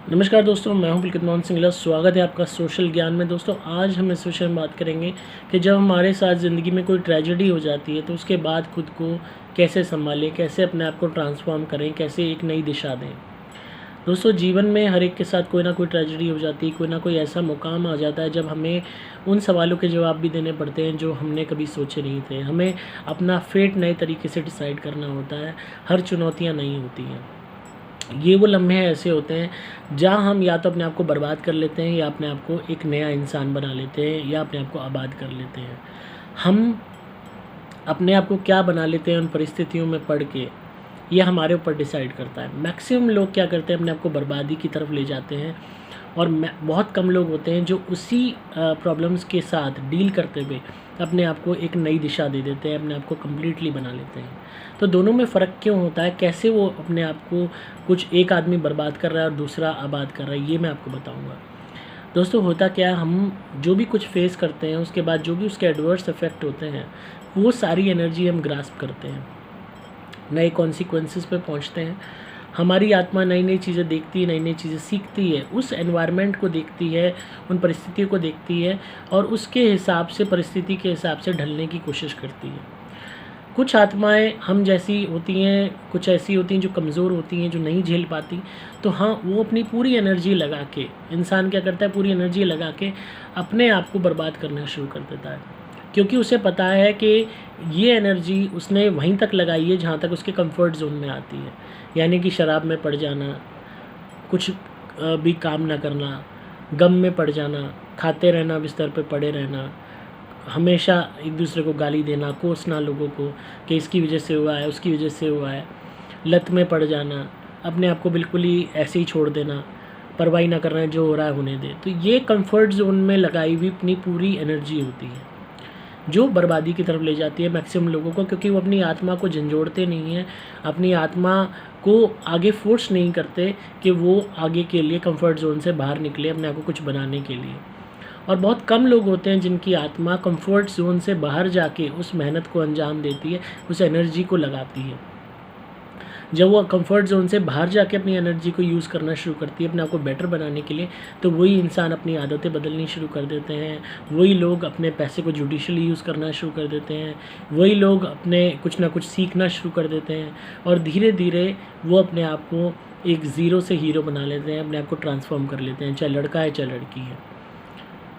नमस्कार दोस्तों, मैं हूं पुलकित मोहन सिंगला। स्वागत है आपका सोशल ज्ञान में। दोस्तों, आज हम इस विषय में बात करेंगे कि जब हमारे साथ ज़िंदगी में कोई ट्रेजेडी हो जाती है तो उसके बाद खुद को कैसे सँभालें, कैसे अपने आप को ट्रांसफ़ॉर्म करें, कैसे एक नई दिशा दें। दोस्तों, जीवन में हर एक के साथ कोई ना कोई ट्रेजेडी हो जाती है, कोई ना कोई ऐसा मुकाम आ जाता है जब हमें उन सवालों के जवाब भी देने पड़ते हैं जो हमने कभी सोचे नहीं थे। हमें अपना फ़ेट नए तरीके से डिसाइड करना होता है, हर चुनौतियाँ नई होती हैं। ये वो लम्हे ऐसे होते हैं जहाँ हम या तो अपने आप को बर्बाद कर लेते हैं या अपने आप को एक नया इंसान बना लेते हैं या अपने आप को आबाद कर लेते हैं। हम अपने आप को क्या बना लेते हैं उन परिस्थितियों में पड़ के, ये हमारे ऊपर डिसाइड करता है। मैक्सिमम लोग क्या करते हैं, अपने आप को बर्बादी की तरफ ले जाते हैं और बहुत कम लोग होते हैं जो उसी प्रॉब्लम्स के साथ डील करते हुए अपने आप को एक नई दिशा दे देते हैं, अपने आप को कम्प्लीटली बना लेते हैं। तो दोनों में फ़र्क क्यों होता है, कैसे वो अपने आप को कुछ एक आदमी बर्बाद कर रहा है और दूसरा आबाद कर रहा है, ये मैं आपको बताऊँगा। दोस्तों, होता क्या है, हम जो भी कुछ फेस करते हैं उसके बाद जो भी उसके एडवर्स इफ़ेक्ट होते हैं वो सारी एनर्जी हम ग्रास्प करते हैं, नए कॉन्सिक्वेंसेस पे पहुंचते हैं। हमारी आत्मा नई नई चीज़ें देखती है, नई नई चीज़ें सीखती है, उस एनवायरनमेंट को देखती है, उन परिस्थितियों को देखती है और उसके हिसाब से, परिस्थिति के हिसाब से ढलने की कोशिश करती है। कुछ आत्माएं हम जैसी होती हैं, कुछ ऐसी होती हैं जो कमज़ोर होती हैं, जो नहीं झेल पाती। तो हाँ, वो अपनी पूरी एनर्जी लगा के, इंसान क्या करता है, पूरी एनर्जी लगा के अपने आप को बर्बाद करना शुरू कर देता है, क्योंकि उसे पता है कि ये एनर्जी उसने वहीं तक लगाई है जहाँ तक उसके कंफर्ट जोन में आती है। यानी कि शराब में पड़ जाना, कुछ भी काम ना करना, गम में पड़ जाना, खाते रहना, बिस्तर पे पड़े रहना, हमेशा एक दूसरे को गाली देना, कोसना लोगों को कि इसकी वजह से हुआ है, उसकी वजह से हुआ है, लत में पड़ जाना, अपने आप को बिल्कुल ही ऐसे ही छोड़ देना, परवाही ना करना, जो हो रहा है होने दे। तो ये कंफर्ट जोन में लगाई हुई अपनी पूरी एनर्जी होती है जो बर्बादी की तरफ ले जाती है मैक्सिमम लोगों को, क्योंकि वो अपनी आत्मा को झंझोड़ते नहीं हैं, अपनी आत्मा को आगे फोर्स नहीं करते कि वो आगे के लिए कंफर्ट जोन से बाहर निकले अपने आप को कुछ बनाने के लिए। और बहुत कम लोग होते हैं जिनकी आत्मा कंफर्ट जोन से बाहर जाके उस मेहनत को अंजाम देती है, उस एनर्जी को लगाती है। जब वो कंफर्ट जोन से बाहर जाके अपनी एनर्जी को यूज़ करना शुरू करती है अपने आप को बेटर बनाने के लिए, तो वही इंसान अपनी आदतें बदलनी शुरू कर देते हैं, वही लोग अपने पैसे को जुडिशली यूज़ करना शुरू कर देते हैं, वही लोग अपने कुछ ना कुछ सीखना शुरू कर देते हैं और धीरे धीरे वो अपने आप को एक ज़ीरो से हीरो बना लेते हैं, अपने आप को ट्रांसफॉर्म कर लेते हैं, चाहे लड़का है चाहे लड़की है।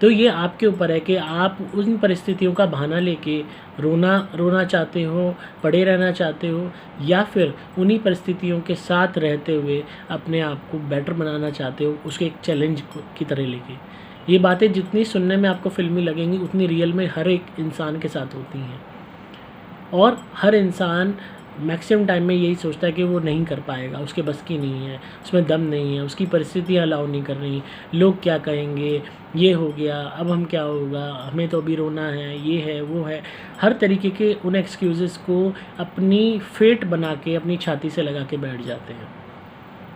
तो ये आपके ऊपर है कि आप उन परिस्थितियों का बहाना लेके रोना चाहते हो, पड़े रहना चाहते हो, या फिर उन्हीं परिस्थितियों के साथ रहते हुए अपने आप को बेटर बनाना चाहते हो, उसके एक चैलेंज की तरह लेके। ये बातें जितनी सुनने में आपको फ़िल्मी लगेंगी उतनी रियल में हर एक इंसान के साथ होती हैं और हर इंसान मैक्सिमम टाइम में यही सोचता है कि वो नहीं कर पाएगा, उसके बस की नहीं है, उसमें दम नहीं है, उसकी परिस्थितियाँ अलाउ नहीं कर रही, लोग क्या कहेंगे, ये हो गया, अब हम क्या होगा, हमें तो अभी रोना है, ये है, वो है। हर तरीके के उन एक्सक्यूज़ेस को अपनी फेट बना के अपनी छाती से लगा के बैठ जाते हैं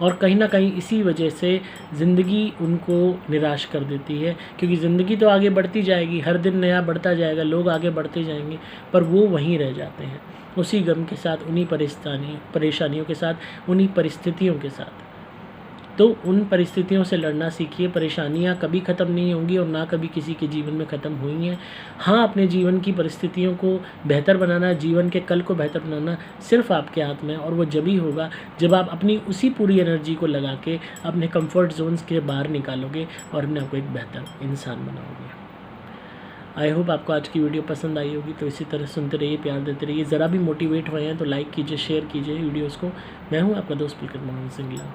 और कहीं ना कहीं इसी वजह से ज़िंदगी उनको निराश कर देती है, क्योंकि ज़िंदगी तो आगे बढ़ती जाएगी, हर दिन नया बढ़ता जाएगा, लोग आगे बढ़ते जाएंगे, पर वो वहीं रह जाते हैं उसी गम के साथ, उन्हीं परेशानियों के साथ, उन्हीं परिस्थितियों के साथ। तो उन परिस्थितियों से लड़ना सीखिए। परेशानियाँ कभी ख़त्म नहीं होंगी और ना कभी किसी के जीवन में ख़त्म हुई हैं। हाँ, अपने जीवन की परिस्थितियों को बेहतर बनाना, जीवन के कल को बेहतर बनाना सिर्फ आपके हाथ में है और वो जब ही होगा जब आप अपनी उसी पूरी एनर्जी को लगा के अपने कंफर्ट जोन्स के बाहर निकालोगे और अपने आपको एक बेहतर इंसान बनाओगे। आई होप आपको आज की वीडियो पसंद आई होगी। तो इसी तरह सुनते रहिए, प्यार देते रहिए। ज़रा भी मोटिवेट हुए हैं तो लाइक कीजिए, शेयर कीजिए वीडियोज़ को। मैं हूँ आपका दोस्त पुलकित मोहन सिंगला।